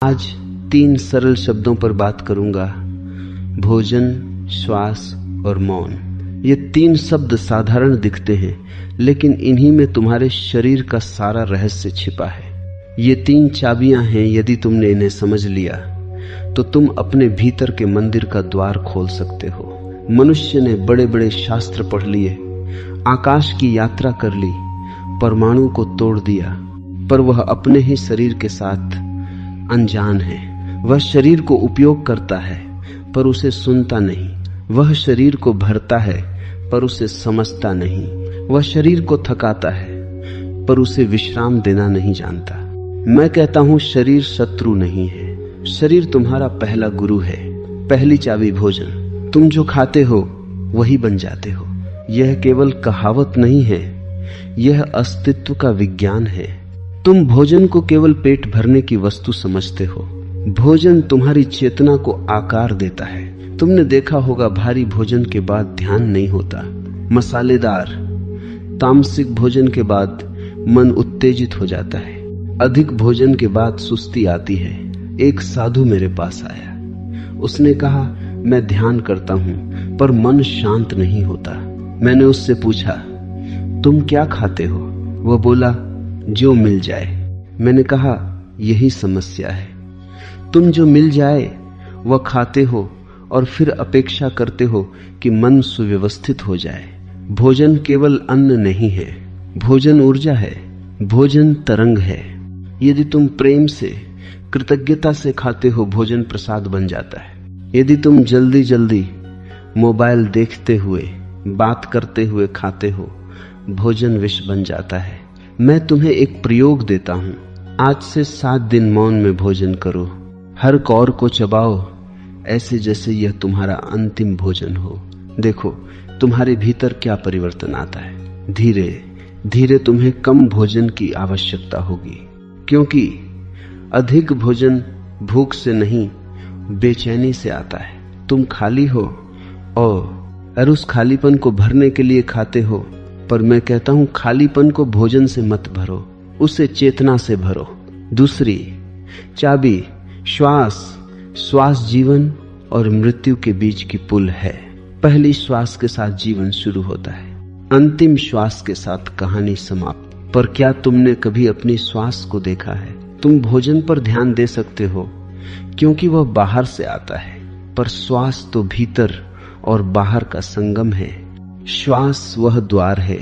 आज 3 सरल शब्दों पर बात करूंगा, भोजन, श्वास और मौन। ये 3 शब्द साधारण दिखते हैं, लेकिन इन्हीं में तुम्हारे शरीर का सारा रहस्य छिपा है। ये 3 चाबियां हैं। यदि तुमने इन्हें समझ लिया तो तुम अपने भीतर के मंदिर का द्वार खोल सकते हो। मनुष्य ने बड़े बड़े शास्त्र पढ़ लिए, आकाश की यात्रा कर ली, परमाणु को तोड़ दिया, पर वह अपने ही शरीर के साथ अनजान है। वह शरीर को उपयोग करता है पर उसे सुनता नहीं। वह शरीर को भरता है पर उसे समझता नहीं। वह शरीर को थकाता है पर उसे विश्राम देना नहीं जानता। मैं कहता हूं, शरीर शत्रु नहीं है, शरीर तुम्हारा पहला गुरु है। पहली चाबी भोजन। तुम जो खाते हो वही बन जाते हो। यह केवल कहावत नहीं है, यह अस्तित्व का विज्ञान है। तुम भोजन को केवल पेट भरने की वस्तु समझते हो। भोजन तुम्हारी चेतना को आकार देता है। तुमने देखा होगा, भारी भोजन के बाद ध्यान नहीं होता। मसालेदार तामसिक भोजन के बाद मन उत्तेजित हो जाता है। अधिक भोजन के बाद सुस्ती आती है। एक साधु मेरे पास आया। उसने कहा, मैं ध्यान करता हूं पर मन शांत नहीं होता। मैंने उससे पूछा, तुम क्या खाते हो? वह बोला, जो मिल जाए। मैंने कहा, यही समस्या है। तुम जो मिल जाए वह खाते हो और फिर अपेक्षा करते हो कि मन सुव्यवस्थित हो जाए। भोजन केवल अन्न नहीं है, भोजन ऊर्जा है, भोजन तरंग है। यदि तुम प्रेम से, कृतज्ञता से खाते हो, भोजन प्रसाद बन जाता है। यदि तुम जल्दी जल्दी मोबाइल देखते हुए, बात करते हुए खाते हो, भोजन विष बन जाता है। मैं तुम्हें एक प्रयोग देता हूं। आज से 7 दिन मौन में भोजन करो। हर कौर को चबाओ ऐसे जैसे यह तुम्हारा अंतिम भोजन हो। देखो तुम्हारे भीतर क्या परिवर्तन आता है। धीरे धीरे तुम्हें कम भोजन की आवश्यकता होगी, क्योंकि अधिक भोजन भूख से नहीं, बेचैनी से आता है। तुम खाली हो और उस खालीपन को भरने के लिए खाते हो, पर मैं कहता हूं, खालीपन को भोजन से मत भरो, उसे चेतना से भरो। दूसरी चाबी श्वास। श्वास जीवन और मृत्यु के बीच की पुल है। पहली श्वास के साथ जीवन शुरू होता है, अंतिम श्वास के साथ कहानी समाप्त। पर क्या तुमने कभी अपनी श्वास को देखा है? तुम भोजन पर ध्यान दे सकते हो क्योंकि वह बाहर से आता है, पर श्वास तो भीतर और बाहर का संगम है। श्वास वह द्वार है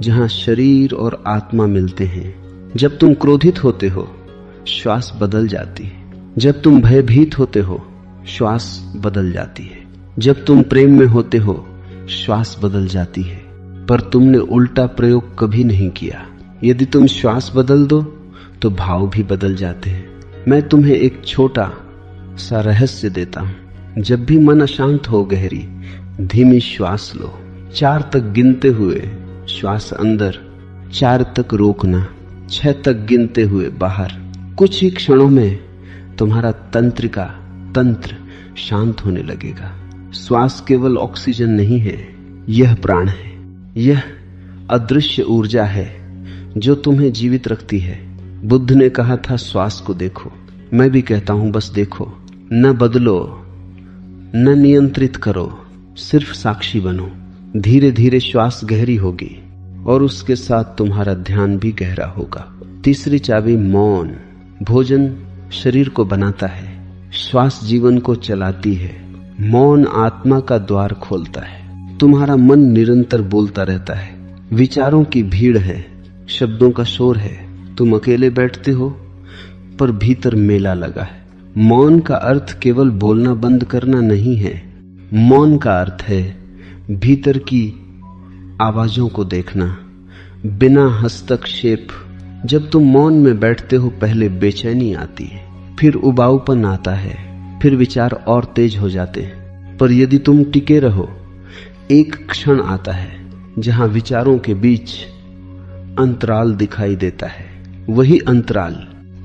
जहां शरीर और आत्मा मिलते हैं। जब तुम क्रोधित होते हो, श्वास बदल जाती है। जब तुम भयभीत होते हो, श्वास बदल जाती है। जब तुम प्रेम में होते हो, श्वास बदल जाती है। पर तुमने उल्टा प्रयोग कभी नहीं किया। यदि तुम श्वास बदल दो तो भाव भी बदल जाते हैं। मैं तुम्हें एक छोटा सा रहस्य देता हूं। जब भी मन अशांत हो, गहरी धीमी श्वास लो। 4 तक गिनते हुए श्वास अंदर, 4 तक रोकना, 6 तक गिनते हुए बाहर। कुछ ही क्षणों में तुम्हारा तंत्र शांत होने लगेगा। श्वास केवल ऑक्सीजन नहीं है, यह प्राण है। यह अदृश्य ऊर्जा है जो तुम्हें जीवित रखती है। बुद्ध ने कहा था, श्वास को देखो। मैं भी कहता हूं, बस देखो। न बदलो, न नियंत्रित करो, सिर्फ साक्षी बनो। धीरे धीरे श्वास गहरी होगी और उसके साथ तुम्हारा ध्यान भी गहरा होगा। तीसरी चाबी मौन। भोजन शरीर को बनाता है, श्वास जीवन को चलाती है। मौन आत्मा का द्वार खोलता है। तुम्हारा मन निरंतर बोलता रहता है। विचारों की भीड़ है, शब्दों का शोर है। तुम अकेले बैठते हो पर भीतर मेला लगा है। मौन का अर्थ केवल बोलना बंद करना नहीं है। मौन का अर्थ है भीतर की आवाजों को देखना बिना हस्तक्षेप। जब तुम मौन में बैठते हो, पहले बेचैनी आती है, फिर उबाऊपन आता है, फिर विचार और तेज हो जाते हैं। पर यदि तुम टिके रहो, एक क्षण आता है जहां विचारों के बीच अंतराल दिखाई देता है। वही अंतराल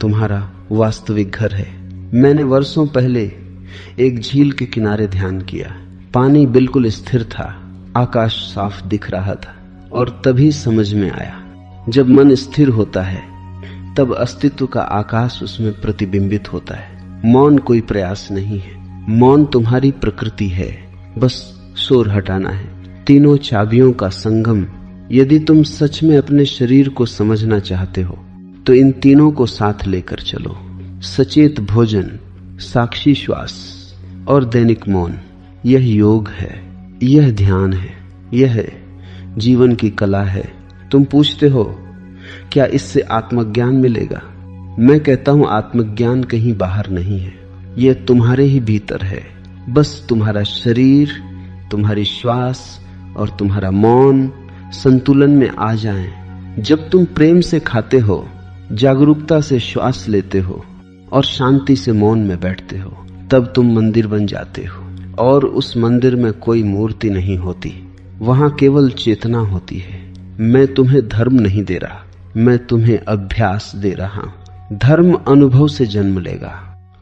तुम्हारा वास्तविक घर है। मैंने वर्षों पहले एक झील के किनारे ध्यान किया। पानी बिल्कुल स्थिर था, आकाश साफ दिख रहा था, और तभी समझ में आया, जब मन स्थिर होता है तब अस्तित्व का आकाश उसमें प्रतिबिंबित होता है। मौन कोई प्रयास नहीं है, मौन तुम्हारी प्रकृति है, बस शोर हटाना है। तीनों चाबियों का संगम। यदि तुम सच में अपने शरीर को समझना चाहते हो तो इन तीनों को साथ लेकर चलो। सचेत भोजन, साक्षी श्वास और दैनिक मौन। यह योग है, यह ध्यान है, यह जीवन की कला है। तुम पूछते हो क्या इससे आत्मज्ञान मिलेगा? मैं कहता हूं आत्मज्ञान कहीं बाहर नहीं है, यह तुम्हारे ही भीतर है। बस तुम्हारा शरीर, तुम्हारी श्वास और तुम्हारा मौन संतुलन में आ जाएं। जब तुम प्रेम से खाते हो, जागरूकता से श्वास लेते हो और शांति से मौन में बैठते हो, तब तुम मंदिर बन जाते हो। और उस मंदिर में कोई मूर्ति नहीं होती, वहां केवल चेतना होती है। मैं तुम्हें धर्म नहीं दे रहा, मैं तुम्हें अभ्यास दे रहा हूं। धर्म अनुभव से जन्म लेगा।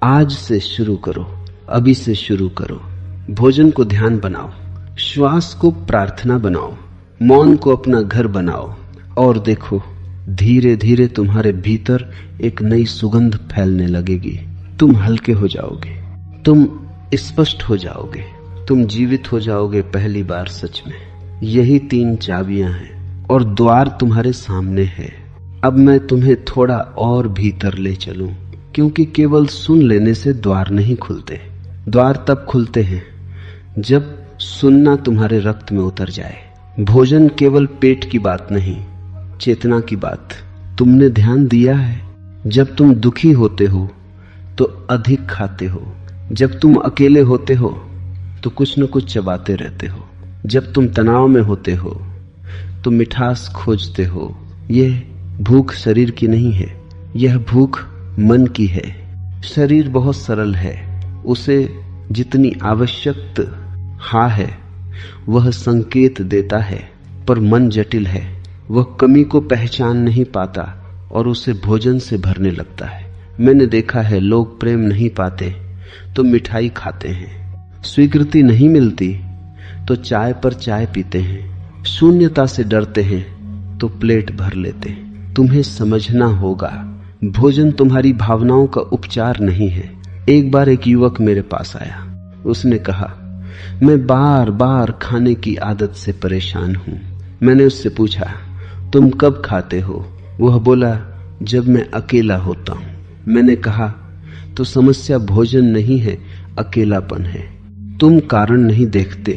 आज से शुरू करो, अभी से शुरू करो। भोजन को ध्यान बनाओ, श्वास को प्रार्थना बनाओ, मौन को अपना घर बनाओ और देखो धीरे धीरे तुम्हारे भीतर एक नई सुगंध फैलने लगेगी। तुम हल्के हो जाओगे, तुम स्पष्ट हो जाओगे, तुम जीवित हो जाओगे पहली बार सच में। यही 3 चाबियां हैं और द्वार तुम्हारे सामने है। अब मैं तुम्हें थोड़ा और भीतर ले चलूं, क्योंकि केवल सुन लेने से द्वार नहीं खुलते। द्वार तब खुलते हैं जब सुनना तुम्हारे रक्त में उतर जाए। भोजन केवल पेट की बात नहीं, चेतना की बात। तुमने ध्यान दिया है, जब तुम दुखी होते हो तो अधिक खाते हो, जब तुम अकेले होते हो तो कुछ न कुछ चबाते रहते हो, जब तुम तनाव में होते हो तो मिठास खोजते हो। यह भूख शरीर की नहीं है, यह भूख मन की है। शरीर बहुत सरल है, उसे जितनी आवश्यक हाँ है वह संकेत देता है, पर मन जटिल है, वह कमी को पहचान नहीं पाता और उसे भोजन से भरने लगता है। मैंने देखा है लोग प्रेम नहीं पाते तो मिठाई खाते हैं, स्वीकृति नहीं मिलती तो चाय पर चाय पीते हैं, शून्यता से डरते हैं तो प्लेट भर लेते हैं। तुम्हें समझना होगा, भोजन तुम्हारी भावनाओं का उपचार नहीं है। एक बार एक युवक मेरे पास आया, उसने कहा मैं बार बार खाने की आदत से परेशान हूं। मैंने उससे पूछा तुम कब खाते हो? वह बोला जब मैं अकेला होता हूं। मैंने कहा तो समस्या भोजन नहीं है, अकेलापन है। तुम कारण नहीं देखते,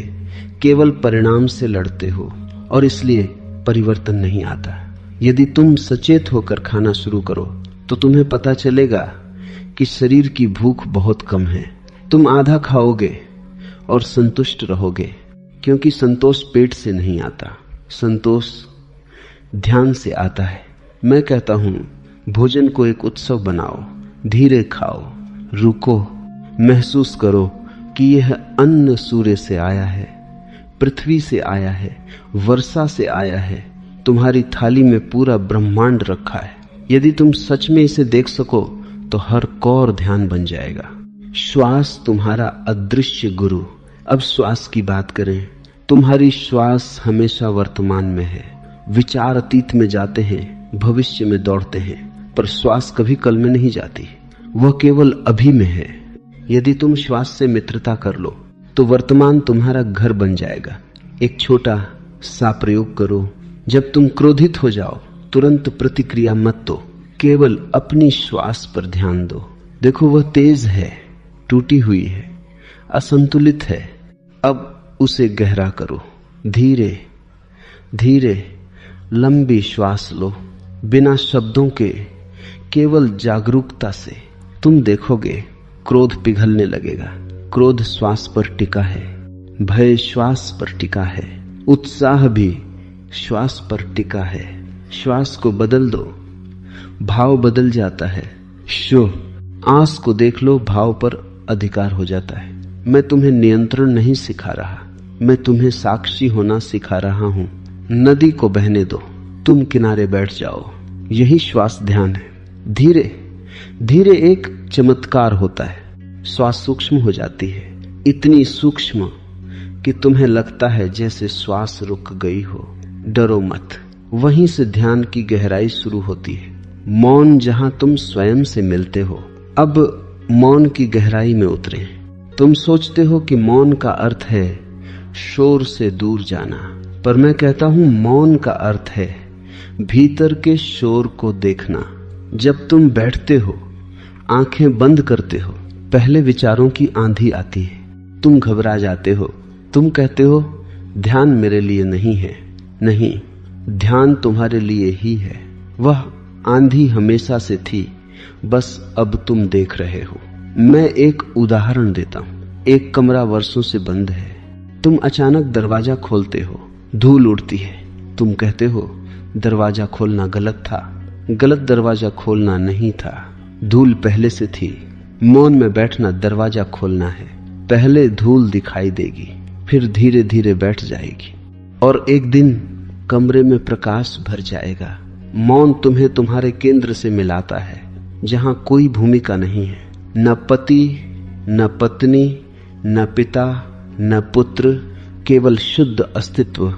केवल परिणाम से लड़ते हो और इसलिए परिवर्तन नहीं आता। यदि तुम सचेत होकर खाना शुरू करो तो तुम्हें पता चलेगा कि शरीर की भूख बहुत कम है। तुम आधा खाओगे और संतुष्ट रहोगे, क्योंकि संतोष पेट से नहीं आता, संतोष ध्यान से आता है। मैं कहता हूं भोजन को एक उत्सव बनाओ, धीरे खाओ, रुको, महसूस करो कि यह अन्न सूर्य से आया है, पृथ्वी से आया है, वर्षा से आया है। तुम्हारी थाली में पूरा ब्रह्मांड रखा है। यदि तुम सच में इसे देख सको तो हर कौर ध्यान बन जाएगा। श्वास तुम्हारा अदृश्य गुरु। अब श्वास की बात करें। तुम्हारी श्वास हमेशा वर्तमान में है। विचार अतीत में जाते हैं, भविष्य में दौड़ते हैं, पर श्वास कभी कल में नहीं जाती, वह केवल अभी में है। यदि तुम श्वास से मित्रता कर लो तो वर्तमान तुम्हारा घर बन जाएगा। एक छोटा सा प्रयोग करो। जब तुम क्रोधित हो जाओ तुरंत प्रतिक्रिया मत दो, केवल अपनी श्वास पर ध्यान दो। देखो वह तेज है, टूटी हुई है, असंतुलित है। अब उसे गहरा करो। धीरे धीरे लंबी श्वास लो, बिना शब्दों के, केवल जागरूकता से। तुम देखोगे क्रोध पिघलने लगेगा। क्रोध श्वास पर टिका है, भय श्वास पर टिका है, उत्साह भी श्वास पर टिका है। श्वास को बदल दो, भाव बदल जाता है। आंस को देख लो, भाव पर अधिकार हो जाता है। मैं तुम्हें नियंत्रण नहीं सिखा रहा, मैं तुम्हें साक्षी होना सिखा रहा हूं। नदी को बहने दो, तुम किनारे बैठ जाओ। यही श्वास ध्यान है। धीरे धीरे एक चमत्कार होता है, श्वास सूक्ष्म हो जाती है, इतनी सूक्ष्म कि तुम्हें लगता है जैसे श्वास रुक गई हो। डरो मत, वहीं से ध्यान की गहराई शुरू होती है। मौन जहां तुम स्वयं से मिलते हो। अब मौन की गहराई में उतरे। तुम सोचते हो कि मौन का अर्थ है शोर से दूर जाना, पर मैं कहता हूं मौन का अर्थ है भीतर के शोर को देखना। जब तुम बैठते हो, आंखें बंद करते हो, पहले विचारों की आंधी आती है। तुम घबरा जाते हो। तुम कहते हो ध्यान मेरे लिए नहीं है। नहीं, ध्यान तुम्हारे लिए ही है। वह आंधी हमेशा से थी, बस अब तुम देख रहे हो। मैं एक उदाहरण देता हूं। एक कमरा वर्षों से बंद है। तुम अचानक दरवाजा खोलते हो, धूल उड़ती है। तुम कहते हो दरवाजा खोलना गलत था। गलत दरवाजा खोलना नहीं था, धूल पहले से थी। मौन में बैठना दरवाजा खोलना है। पहले धूल दिखाई देगी, फिर धीरे धीरे बैठ जाएगी और एक दिन कमरे में प्रकाश भर जाएगा। मौन तुम्हें तुम्हारे केंद्र से मिलाता है, जहां कोई भूमिका नहीं है, न पति, न पत्नी, न पिता, न पुत्र, केवल शुद्ध अस्तित्व।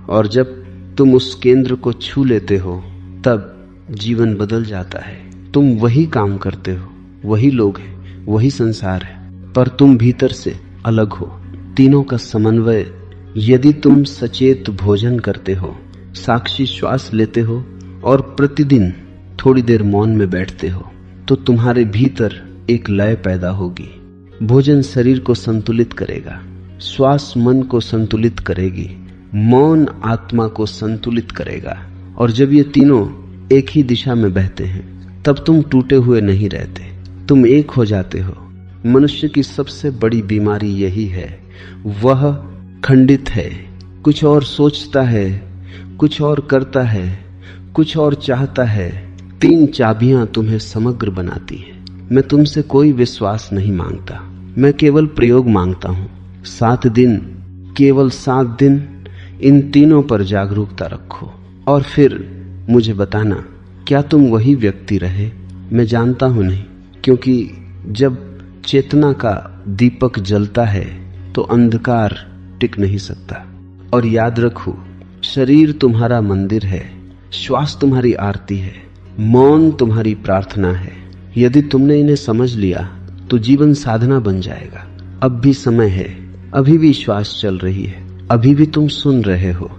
और जब तुम उस केंद्र को छू लेते हो, तब जीवन बदल जाता है। तुम वही काम करते हो, वही लोग हैं, वही संसार है, पर तुम भीतर से अलग हो। तीनों का समन्वय। यदि तुम सचेत भोजन करते हो, साक्षी श्वास लेते हो और प्रतिदिन थोड़ी देर मौन में बैठते हो, तो तुम्हारे भीतर एक लय पैदा होगी। भोजन शरीर को संतुलित करेगा, श्वास मन को संतुलित करेगी, मौन आत्मा को संतुलित करेगा। और जब ये तीनों एक ही दिशा में बहते हैं, तब तुम टूटे हुए नहीं रहते, तुम एक हो जाते हो। मनुष्य की सबसे बड़ी बीमारी यही है, वह खंडित है। कुछ और सोचता है, कुछ और करता है, कुछ और चाहता है। तीन चाबियां तुम्हें समग्र बनाती हैं। मैं तुमसे कोई विश्वास नहीं मांगता, मैं केवल प्रयोग मांगता हूं। 7 दिन, केवल 7 दिन इन तीनों पर जागरूकता रखो और फिर मुझे बताना, क्या तुम वही व्यक्ति रहे? मैं जानता हूं नहीं, क्योंकि जब चेतना का दीपक जलता है तो अंधकार टिक नहीं सकता। और याद रखो, शरीर तुम्हारा मंदिर है, श्वास तुम्हारी आरती है, मौन तुम्हारी प्रार्थना है। यदि तुमने इन्हें समझ लिया तो जीवन साधना बन जाएगा। अब भी समय है, अभी भी श्वास चल रही है, अभी भी तुम सुन रहे हो,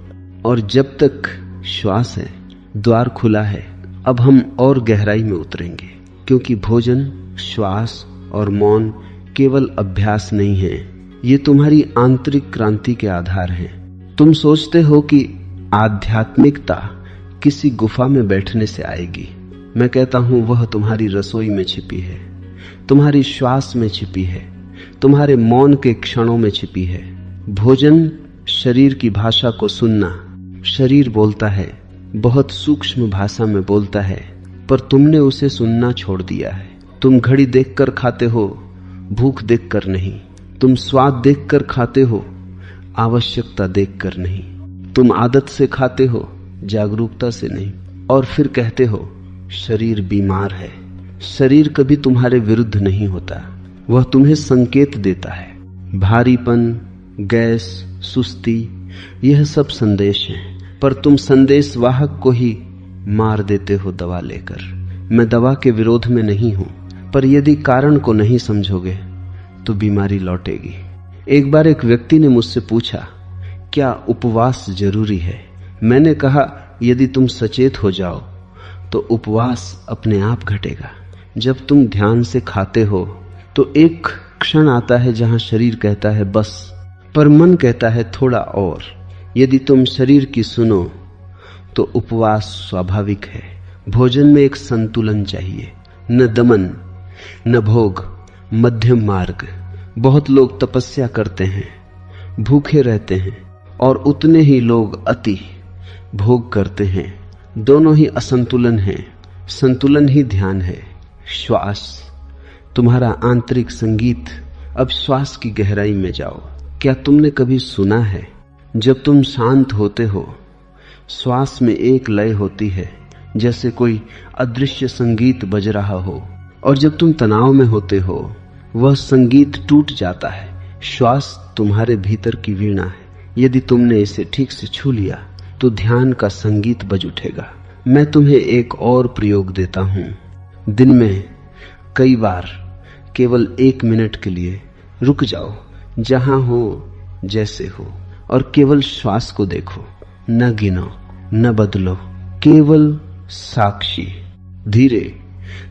और जब तक श्वास है द्वार खुला है। अब हम और गहराई में उतरेंगे, क्योंकि भोजन, श्वास और मौन केवल अभ्यास नहीं है, ये तुम्हारी आंतरिक क्रांति के आधार हैं। तुम सोचते हो कि आध्यात्मिकता किसी गुफा में बैठने से आएगी। मैं कहता हूं वह तुम्हारी रसोई में छिपी है, तुम्हारी श्वास में छिपी है, तुम्हारे मौन के क्षणों में छिपी है। भोजन शरीर की भाषा को सुनना। शरीर बोलता है, बहुत सूक्ष्म भाषा में बोलता है, पर तुमने उसे सुनना छोड़ दिया है। तुम घड़ी देखकर खाते हो, भूख देखकर नहीं। तुम स्वाद देखकर खाते हो, आवश्यकता देखकर नहीं। तुम आदत से खाते हो, जागरूकता से नहीं। और फिर कहते हो शरीर बीमार है। शरीर कभी तुम्हारे विरुद्ध नहीं होता, वह तुम्हें संकेत देता है। भारीपन, गैस, सुस्ती, यह सब संदेश हैं, पर तुम संदेश वाहक को ही मार देते हो दवा लेकर। मैं दवा के विरोध में नहीं हूं, पर यदि कारण को नहीं समझोगे तो बीमारी लौटेगी। एक बार एक व्यक्ति ने मुझसे पूछा, क्या उपवास जरूरी है? मैंने कहा, यदि तुम सचेत हो जाओ तो उपवास अपने आप घटेगा। जब तुम ध्यान से खाते हो तो एक क्षण आता है जहां शरीर कहता है बस, पर मन कहता है थोड़ा और। यदि तुम शरीर की सुनो तो उपवास स्वाभाविक है। भोजन में एक संतुलन चाहिए, न दमन न भोग, मध्यम मार्ग। बहुत लोग तपस्या करते हैं, भूखे रहते हैं, और उतने ही लोग अति भोग करते हैं। दोनों ही असंतुलन हैं, संतुलन ही ध्यान है। श्वास तुम्हारा आंतरिक संगीत। अब श्वास की गहराई में जाओ। क्या तुमने कभी सुना है, जब तुम शांत होते हो श्वास में एक लय होती है, जैसे कोई अदृश्य संगीत बज रहा हो, और जब तुम तनाव में होते हो वह संगीत टूट जाता है। श्वास तुम्हारे भीतर की वीणा है। यदि तुमने इसे ठीक से छू लिया तो ध्यान का संगीत बज उठेगा। मैं तुम्हें एक और प्रयोग देता हूं। दिन में कई बार केवल 1 मिनट के लिए रुक जाओ, जहां हो जैसे हो, और केवल श्वास को देखो। न गिनो, न बदलो, केवल साक्षी। धीरे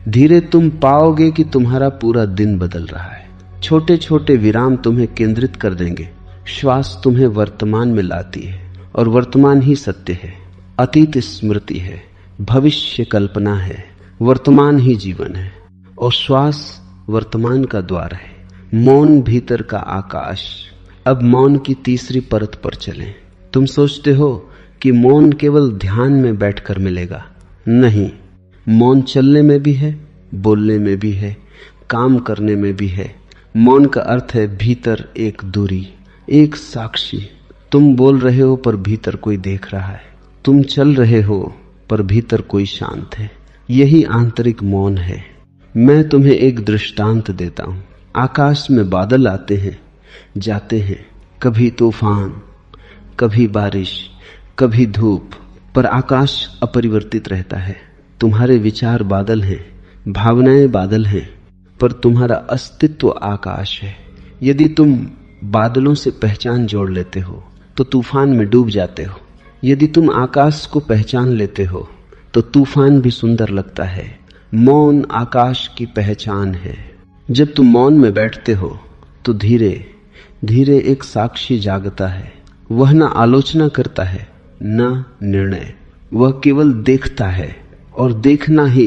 धीरे तुम पाओगे कि तुम्हारा पूरा दिन बदल रहा है। छोटे छोटे विराम तुम्हें केंद्रित कर देंगे। श्वास तुम्हें वर्तमान में लाती है, और वर्तमान ही सत्य है। अतीत स्मृति है, भविष्य कल्पना है, वर्तमान ही जीवन है, और श्वास वर्तमान का द्वार है। मौन भीतर का आकाश। अब मौन की तीसरी परत पर चलें। तुम सोचते हो कि मौन केवल ध्यान में बैठकर मिलेगा। नहीं, मौन चलने में भी है, बोलने में भी है, काम करने में भी है। मौन का अर्थ है भीतर एक दूरी, एक साक्षी। तुम बोल रहे हो पर भीतर कोई देख रहा है। तुम चल रहे हो पर भीतर कोई शांत है। यही आंतरिक मौन है। मैं तुम्हें एक दृष्टांत देता हूं। आकाश में बादल आते हैं, जाते हैं, कभी तूफान, कभी बारिश, कभी धूप, पर आकाश अपरिवर्तित रहता है। तुम्हारे विचार बादल हैं, भावनाएं बादल हैं, पर तुम्हारा अस्तित्व आकाश है। यदि तुम बादलों से पहचान जोड़ लेते हो तो तूफान में डूब जाते हो। यदि तुम आकाश को पहचान लेते हो तो तूफान भी सुंदर लगता है। मौन आकाश की पहचान है। जब तुम मौन में बैठते हो तो धीरे धीरे एक साक्षी जागता है। वह न आलोचना करता है, न निर्णय। वह केवल देखता है, और देखना ही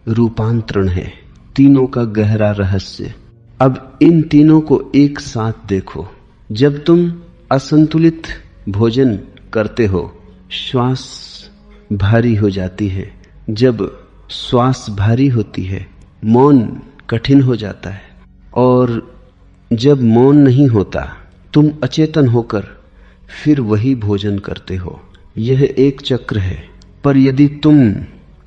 रूपांतरण है। तीनों का गहरा रहस्य। अब इन तीनों को एक साथ देखो। जब तुम असंतुलित भोजन करते हो, श्वास भारी हो जाती है। जब श्वास भारी होती है, मौन कठिन हो जाता है। और जब मौन नहीं होता, तुम अचेतन होकर फिर वही भोजन करते हो। यह एक चक्र है। पर यदि तुम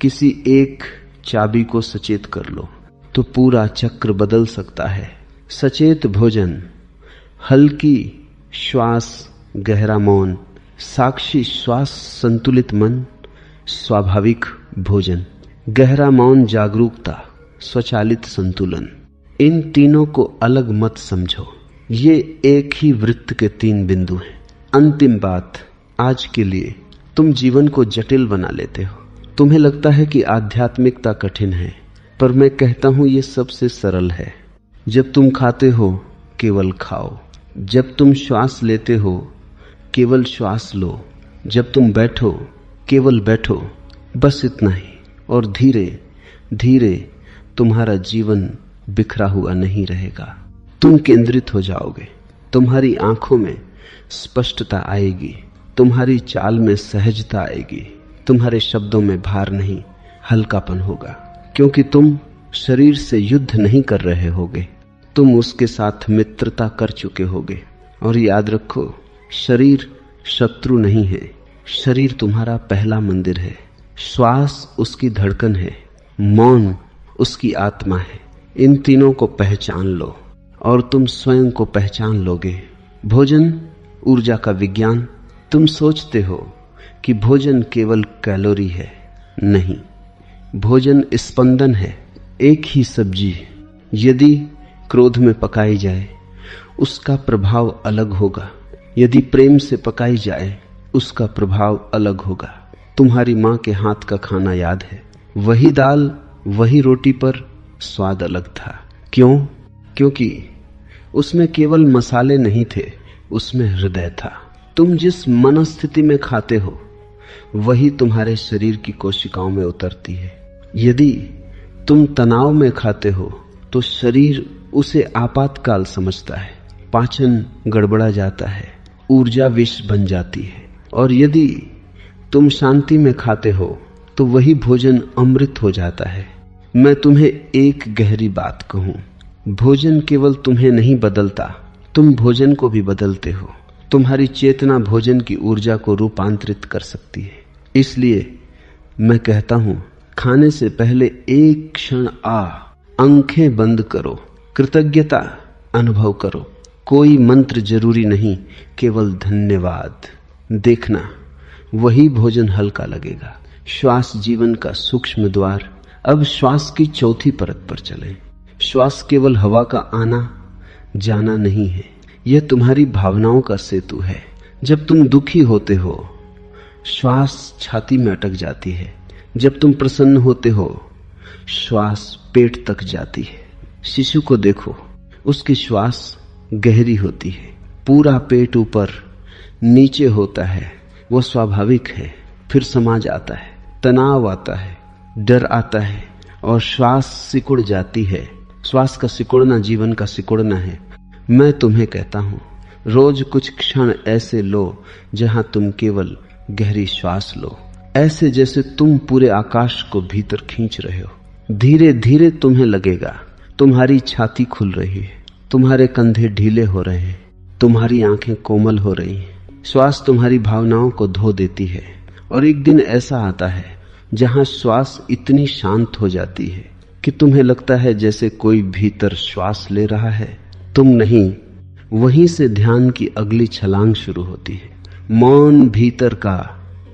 किसी एक चाबी को सचेत कर लो तो पूरा चक्र बदल सकता है। सचेत भोजन, हल्की श्वास, गहरा मौन, साक्षी श्वास, संतुलित मन, स्वाभाविक भोजन, गहरा मौन, जागरूकता, स्वचालित संतुलन। इन तीनों को अलग मत समझो। ये एक ही वृत्त के 3 बिंदु हैं। अंतिम बात, आज के लिए तुम जीवन को जटिल बना लेते हो। तुम्हें लगता है कि आध्यात्मिकता कठिन है, पर मैं कहता हूं ये सबसे सरल है। जब तुम खाते हो, केवल खाओ। जब तुम श्वास लेते हो, केवल श्वास लो। जब तुम बैठो, केवल बैठो। बस इतना ही। और धीरे धीरे तुम्हारा जीवन बिखरा हुआ नहीं रहेगा। तुम केंद्रित हो जाओगे। तुम्हारी आंखों में स्पष्टता आएगी, तुम्हारी चाल में सहजता आएगी, तुम्हारे शब्दों में भार नहीं, हल्कापन होगा। क्योंकि तुम शरीर से युद्ध नहीं कर रहे होगे, तुम उसके साथ मित्रता कर चुके होगे। और याद रखो, शरीर शत्रु नहीं है। शरीर तुम्हारा पहला मंदिर है। श्वास उसकी धड़कन है, मौन उसकी आत्मा है। इन तीनों को पहचान लो और तुम स्वयं को पहचान लोगे। भोजन ऊर्जा का विज्ञान। तुम सोचते हो कि भोजन केवल कैलोरी है। नहीं, भोजन स्पंदन है। एक ही सब्जी यदि क्रोध में पकाई जाए, उसका प्रभाव अलग होगा। यदि प्रेम से पकाई जाए, उसका प्रभाव अलग होगा। तुम्हारी माँ के हाथ का खाना याद है? वही दाल, वही रोटी, पर स्वाद अलग था। क्यों? क्योंकि उसमें केवल मसाले नहीं थे, उसमें हृदय था। तुम जिस मनस्थिति में खाते हो, वही तुम्हारे शरीर की कोशिकाओं में उतरती है। यदि तुम तनाव में खाते हो तो शरीर उसे आपातकाल समझता है, पाचन गड़बड़ा जाता है, ऊर्जा विष बन जाती है। और यदि तुम शांति में खाते हो तो वही भोजन अमृत हो जाता है। मैं तुम्हें एक गहरी बात कहूं, भोजन केवल तुम्हें नहीं बदलता, तुम भोजन को भी बदलते हो। तुम्हारी चेतना भोजन की ऊर्जा को रूपांतरित कर सकती है। इसलिए मैं कहता हूं, खाने से पहले एक क्षण आंखें बंद करो, कृतज्ञता अनुभव करो। कोई मंत्र जरूरी नहीं, केवल धन्यवाद। देखना, वही भोजन हल्का लगेगा। श्वास जीवन का सूक्ष्म द्वार। अब श्वास की चौथी परत पर चले। श्वास केवल हवा का आना जाना नहीं है, यह तुम्हारी भावनाओं का सेतु है। जब तुम दुखी होते हो, श्वास छाती में अटक जाती है। जब तुम प्रसन्न होते हो, श्वास पेट तक जाती है। शिशु को देखो, उसकी श्वास गहरी होती है, पूरा पेट ऊपर नीचे होता है। वो स्वाभाविक है। फिर समाज आता है, तनाव आता है, डर आता है और श्वास सिकुड़ जाती है। श्वास का सिकुड़ना जीवन का सिकुड़ना है। मैं तुम्हें कहता हूं, रोज कुछ क्षण ऐसे लो जहां तुम केवल गहरी श्वास लो, ऐसे जैसे तुम पूरे आकाश को भीतर खींच रहे हो। धीरे धीरे तुम्हें लगेगा तुम्हारी छाती खुल रही है, तुम्हारे कंधे ढीले हो रहे हैं, तुम्हारी आंखें कोमल हो रही हैं। श्वास तुम्हारी भावनाओं को धो देती है और एक दिन ऐसा आता है जहां श्वास इतनी शांत हो जाती है कि तुम्हें लगता है जैसे कोई भीतर श्वास ले रहा है, तुम नहीं। वहीं से ध्यान की अगली छलांग शुरू होती है। मौन भीतर का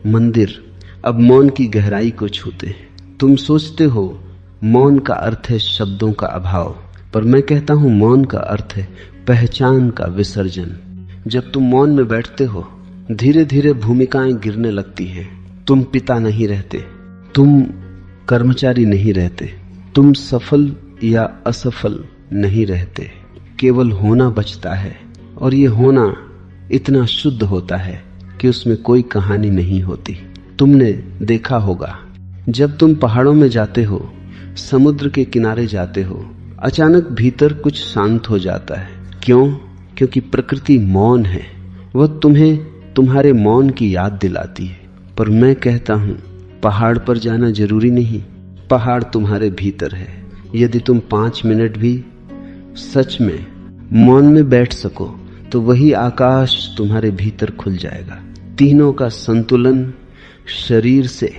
मंदिर अब मौन की गहराई को छूते हैं। तुम सोचते हो मौन का अर्थ है शब्दों का अभाव, पर मैं कहता हूं मौन का अर्थ है पहचान का विसर्जन। जब तुम मौन में बैठते हो, धीरे धीरे भूमिकाएं गिरने लगती हैं। तुम पिता नहीं रहते, तुम कर्मचारी नहीं रहते, तुम सफल या असफल नहीं रहते, केवल होना बचता है। और ये होना इतना शुद्ध होता है कि उसमें कोई कहानी नहीं होती। तुमने देखा होगा, जब तुम पहाड़ों में जाते हो, समुद्र के किनारे जाते हो, अचानक भीतर कुछ शांत हो जाता है। क्यों? क्योंकि प्रकृति मौन है। वह तुम्हें तुम्हारे मौन की याद दिलाती है। पर मैं कहता हूं, पहाड़ पर जाना जरूरी नहीं, पहाड़ तुम्हारे भीतर है। यदि तुम 5 मिनट भी सच में मौन में बैठ सको तो वही आकाश तुम्हारे भीतर खुल जाएगा। तीनों का संतुलन, शरीर से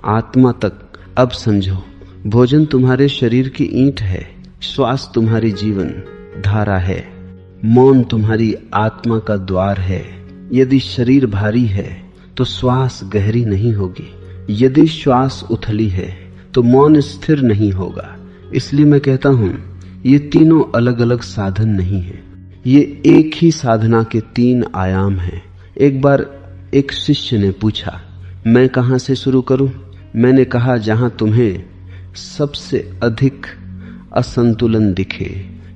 आत्मा तक। अब समझो, भोजन तुम्हारे शरीर की ईंट है, श्वास तुम्हारी जीवन धारा है, मौन तुम्हारी आत्मा का द्वार है। यदि शरीर भारी है तो श्वास गहरी नहीं होगी, यदि श्वास उथली है तो मौन स्थिर नहीं होगा। इसलिए मैं कहता हूं, ये तीनों अलग अलग साधन नहीं है, ये एक ही साधना के 3 आयाम हैं। एक बार एक शिष्य ने पूछा, मैं कहां से शुरू करूं? मैंने कहा, जहां तुम्हें सबसे अधिक असंतुलन दिखे।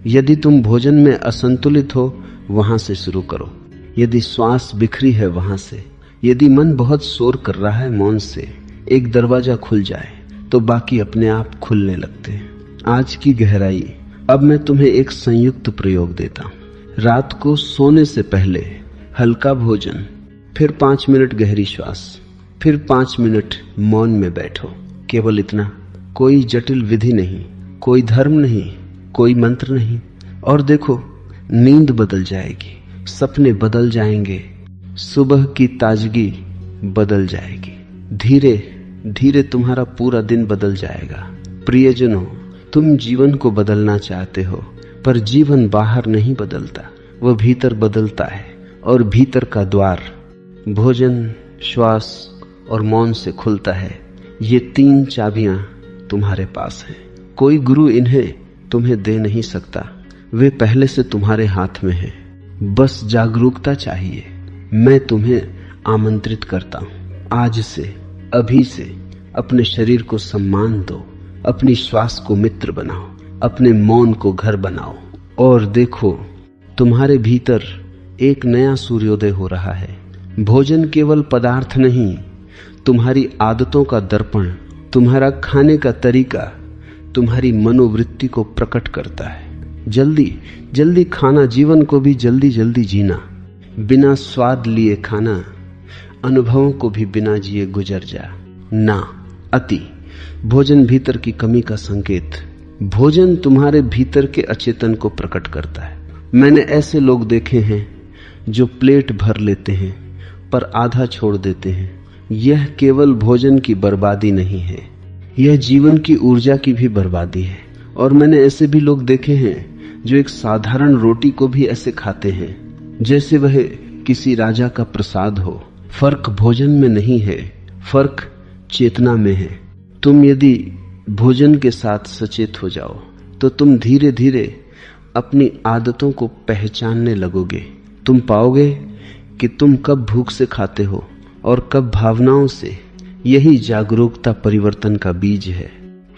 यदि तुम भोजन में असंतुलित हो, वहां से शुरू करो। यदि श्वास बिखरी है, वहां से। यदि मन बहुत शोर कर रहा है, मौन से एक दरवाजा खुल जाए तो बाकी अपने आप खुलने लगते हैं। आज की गहराई। अब मैं तुम्हें एक संयुक्त प्रयोग देता हूं। रात को सोने से पहले हल्का भोजन, फिर 5 मिनट गहरी श्वास, फिर 5 मिनट मौन में बैठो। केवल इतना, कोई जटिल विधि नहीं, कोई धर्म नहीं, कोई मंत्र नहीं। और देखो, नींद बदल जाएगी, सपने बदल जाएंगे, सुबह की ताजगी बदल जाएगी। धीरे धीरे तुम्हारा पूरा दिन बदल जाएगा। प्रियजनों, तुम जीवन को बदलना चाहते हो, पर जीवन बाहर नहीं बदलता, वह भीतर बदलता है। और भीतर का द्वार भोजन, श्वास और मौन से खुलता है। ये 3 चाबियां तुम्हारे पास हैं। कोई गुरु इन्हें तुम्हें दे नहीं सकता, वे पहले से तुम्हारे हाथ में हैं। बस जागरूकता चाहिए। मैं तुम्हें आमंत्रित करता हूं, आज से, अभी से अपने शरीर को सम्मान दो, अपनी श्वास को मित्र बनाओ, अपने मौन को घर बनाओ और देखो, तुम्हारे भीतर एक नया सूर्योदय हो रहा है। भोजन केवल पदार्थ नहीं, तुम्हारी आदतों का दर्पण, तुम्हारा खाने का तरीका तुम्हारी मनोवृत्ति को प्रकट करता है। जल्दी जल्दी खाना, जीवन को भी जल्दी जल्दी जीना, बिना स्वाद लिए खाना, अनुभवों को भी बिना जिए गुजर जा ना। अति भोजन भीतर की कमी का संकेत। भोजन तुम्हारे भीतर के अचेतन को प्रकट करता है। मैंने ऐसे लोग देखे हैं जो प्लेट भर लेते हैं पर आधा छोड़ देते हैं। यह केवल भोजन की बर्बादी नहीं है, यह जीवन की ऊर्जा की भी बर्बादी है। और मैंने ऐसे भी लोग देखे हैं जो एक साधारण रोटी को भी ऐसे खाते हैं जैसे वह किसी राजा का प्रसाद हो। फर्क भोजन में नहीं है, फर्क चेतना में है। तुम यदि भोजन के साथ सचेत हो जाओ तो तुम धीरे धीरे अपनी आदतों को पहचानने लगोगे। तुम पाओगे कि तुम कब भूख से खाते हो और कब भावनाओं से। यही जागरूकता परिवर्तन का बीज है।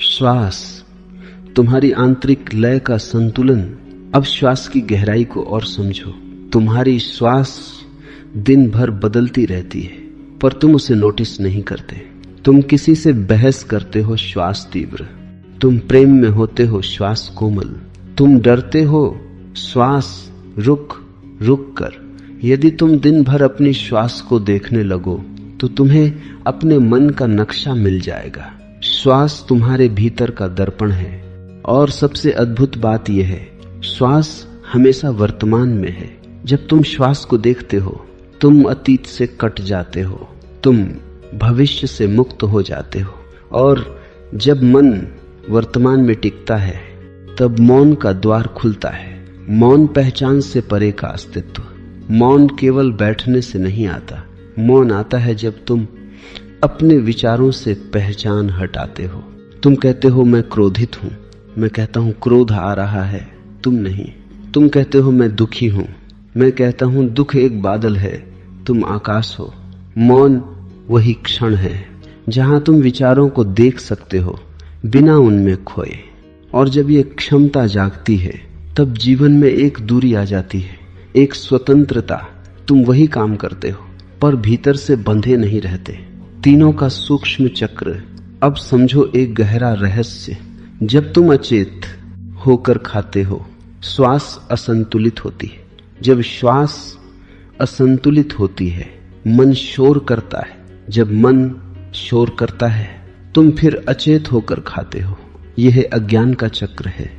श्वास, तुम्हारी आंतरिक लय का संतुलन। अब श्वास की गहराई को और समझो। तुम्हारी श्वास दिन भर बदलती रहती है पर तुम उसे नोटिस नहीं करते। तुम किसी से बहस करते हो, श्वास तीव्र। तुम प्रेम में होते हो, श्वास कोमल। तुम डरते हो, श्वास रुक रुक कर। यदि तुम दिन भर अपनी श्वास को देखने लगो तो तुम्हें अपने मन का नक्शा मिल जाएगा। श्वास तुम्हारे भीतर का दर्पण है। और सबसे अद्भुत बात यह है, श्वास हमेशा वर्तमान में है। जब तुम श्वास को देखते हो तुम अतीत से कट जाते हो, तुम भविष्य से मुक्त हो जाते हो। और जब मन वर्तमान में टिकता है तब मौन का द्वार खुलता है। मौन पहचान से परे का अस्तित्व। मौन केवल बैठने से नहीं आता। मौन आता है जब तुम अपने विचारों से पहचान हटाते हो। तुम कहते हो मैं क्रोधित हूं, मैं कहता हूं क्रोध आ रहा है, तुम नहीं। तुम कहते हो मैं दुखी हूं, मैं कहता हूं दुख एक बादल है, तुम आकाश हो। मौन वही क्षण है जहां तुम विचारों को देख सकते हो बिना उनमें खोए। और जब ये क्षमता जागती है तब जीवन में एक दूरी आ जाती है, एक स्वतंत्रता। तुम वही काम करते हो पर भीतर से बंधे नहीं रहते। तीनों का सूक्ष्म चक्र। अब समझो एक गहरा रहस्य। जब तुम अचेत होकर खाते हो श्वास असंतुलित होती है। जब श्वास असंतुलित होती है मन शोर करता है। जब मन शोर करता है तुम फिर अचेत होकर खाते हो। यह अज्ञान का चक्र है।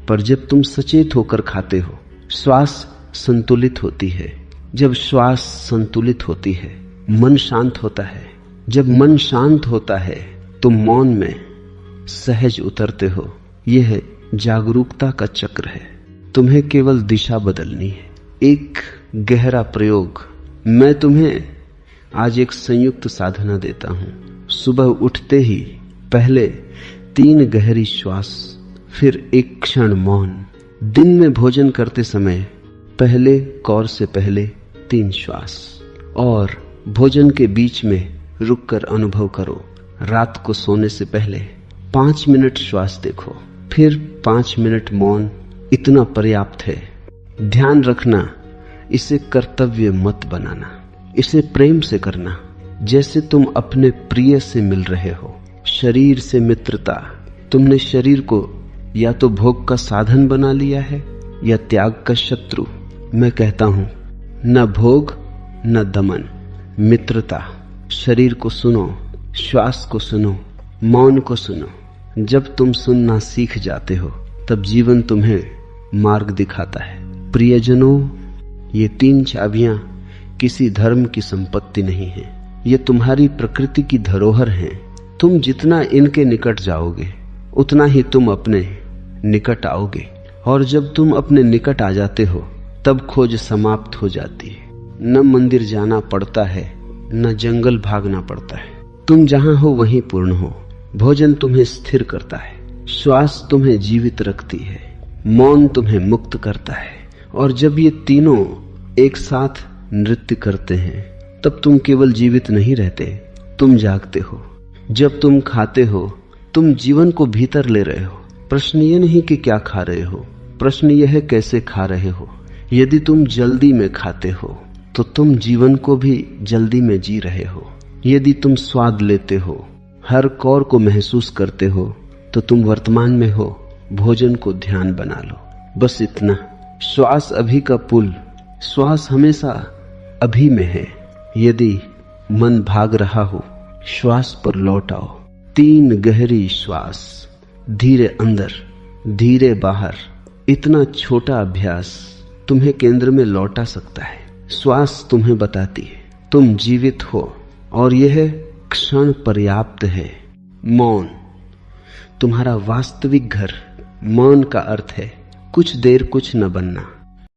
पर जब तुम सचेत होकर खाते हो श्वास संतुलित होती है। जब श्वास संतुलित होती है मन शांत होता है। जब मन शांत होता है तुम मौन में सहज उतरते हो। यह जागरूकता का चक्र है। तुम्हें केवल दिशा बदलनी है। एक गहरा प्रयोग। मैं तुम्हें आज एक संयुक्त साधना देता हूं। सुबह उठते ही पहले 3 गहरी श्वास, फिर एक क्षण मौन। दिन में भोजन करते समय पहले कौर से पहले 3 श्वास और भोजन के बीच में रुककर अनुभव करो। रात को सोने से पहले 5 मिनट श्वास देखो, फिर 5 मिनट मौन। इतना पर्याप्त है। ध्यान रखना, इसे कर्तव्य मत बनाना, इसे प्रेम से करना, जैसे तुम अपने प्रिय से मिल रहे हो। शरीर से मित्रता। तुमने शरीर को या तो भोग का साधन बना लिया है या त्याग का शत्रु। मैं कहता हूं न भोग न दमन, मित्रता। शरीर को सुनो, श्वास को सुनो, मौन को सुनो। जब तुम सुनना सीख जाते हो तब जीवन तुम्हें मार्ग दिखाता है। प्रियजनों, ये 3 चाबियां किसी धर्म की संपत्ति नहीं है। ये तुम्हारी प्रकृति की धरोहर हैं। तुम जितना इनके निकट जाओगे उतना ही तुम अपने निकट आओगे। और जब तुम अपने निकट आ जाते हो तब खोज समाप्त हो जाती है। न मंदिर जाना पड़ता है, न जंगल भागना पड़ता है। तुम जहां हो वहीं पूर्ण हो। भोजन तुम्हें स्थिर करता है, श्वास तुम्हें जीवित रखती है, मौन तुम्हें मुक्त करता है। और जब ये तीनों एक साथ नृत्य करते हैं तब तुम केवल जीवित नहीं रहते, तुम जागते हो। जब तुम खाते हो तुम जीवन को भीतर ले रहे हो। प्रश्न ये नहीं कि क्या खा रहे हो, प्रश्न यह है कैसे खा रहे हो। यदि तुम जल्दी में खाते हो तो तुम जीवन को भी जल्दी में जी रहे हो। यदि तुम स्वाद लेते हो, हर कौर को महसूस करते हो, तो तुम वर्तमान में हो। भोजन को ध्यान बना लो, बस इतना। श्वास अभी का पुल, श्वास हमेशा अभी में है। यदि मन भाग रहा हो श्वास पर लौट आओ। 3 गहरी श्वास, धीरे अंदर धीरे बाहर। इतना छोटा अभ्यास तुम्हें केंद्र में लौटा सकता है। श्वास तुम्हें बताती है तुम जीवित हो और यह क्षण पर्याप्त है। मौन तुम्हारा वास्तविक घर। मौन का अर्थ है कुछ देर कुछ न बनना,